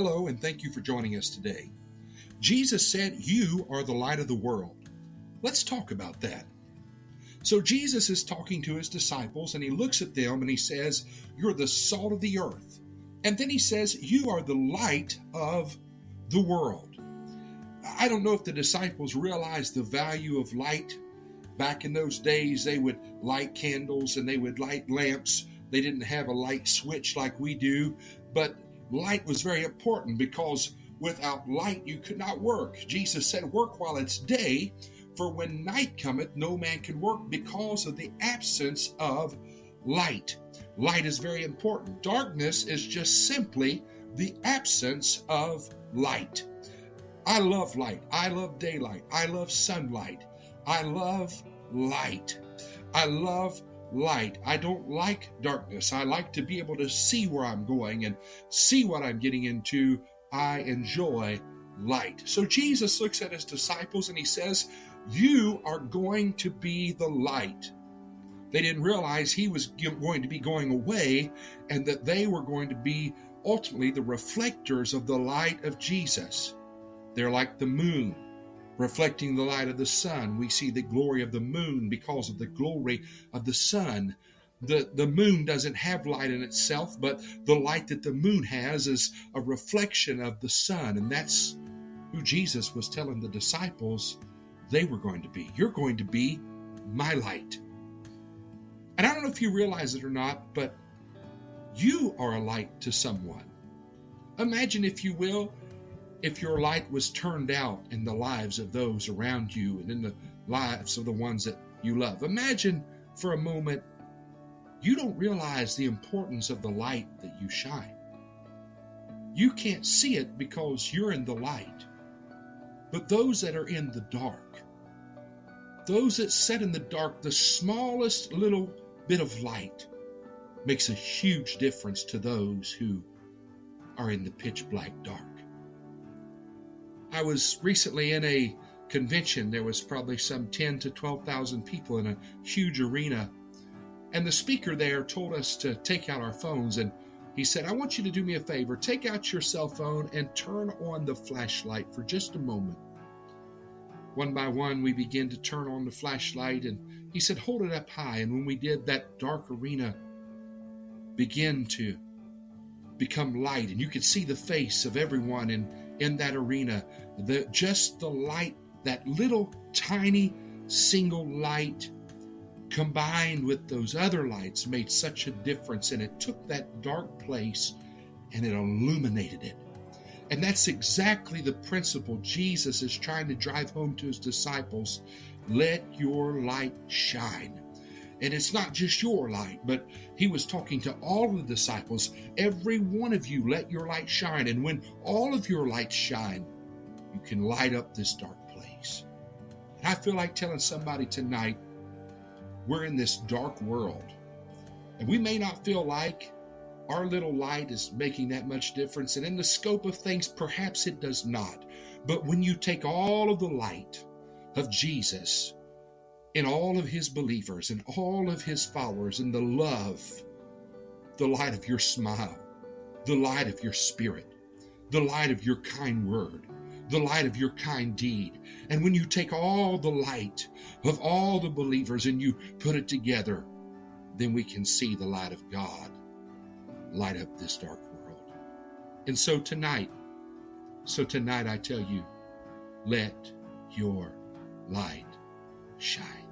Hello, and thank you for joining us today. Jesus said, "You are the light of the world." Let's talk about that. So Jesus is talking to his disciples, and he looks at them and he says, "You're the salt of the earth." And then he says, "You are the light of the world." I don't know if the disciples realized the value of light. Back in those days, they would light candles and they would light lamps. They didn't have a light switch like we do, but light was very important because without light you could not work. Jesus said, "Work while it's day, for when night cometh, no man can work," because of the absence of light. Light is very important. Darkness is just simply the absence of light. I love light. I love daylight. I love sunlight. I love light. I love light. I don't like darkness. I like to be able to see where I'm going and see what I'm getting into. I enjoy light. So Jesus looks at his disciples and he says, "You are going to be the light." They didn't realize he was going to be going away and that they were going to be ultimately the reflectors of the light of Jesus. They're like the moon, reflecting the light of the sun. We see the glory of the moon because of the glory of the sun. The moon doesn't have light in itself, but the light that the moon has is a reflection of the sun. And that's who Jesus was telling the disciples they were going to be. You're going to be my light. And I don't know if you realize it or not, but you are a light to someone. Imagine, if you will, if your light was turned out in the lives of those around you and in the lives of the ones that you love. Imagine for a moment, you don't realize the importance of the light that you shine. You can't see it because you're in the light. But those that are in the dark, those that sit in the dark, the smallest little bit of light makes a huge difference to those who are in the pitch black dark. I was recently in a convention. There was probably some 10 to 12,000 people in a huge arena. And the speaker there told us to take out our phones. And he said, "I want you to do me a favor. Take out your cell phone and turn on the flashlight for just a moment." One by one, we began to turn on the flashlight. And he said, "Hold it up high." And when we did, that dark arena began to become light. And you could see the face of everyone in that arena. Just the light, that little tiny single light combined with those other lights made such a difference. And it took that dark place and it illuminated it. And that's exactly the principle Jesus is trying to drive home to his disciples. Let your light shine. And it's not just your light, but he was talking to all the disciples. Every one of you, let your light shine. And when all of your lights shine, you can light up this dark place. And I feel like telling somebody tonight, we're in this dark world. And we may not feel like our little light is making that much difference. And in the scope of things, perhaps it does not. But when you take all of the light of Jesus in all of his believers and all of his followers, and the love, the light of your smile, the light of your spirit, the light of your kind word, the light of your kind deed. And when you take all the light of all the believers and you put it together, then we can see the light of God light up this dark world. And so tonight I tell you, let your light shine.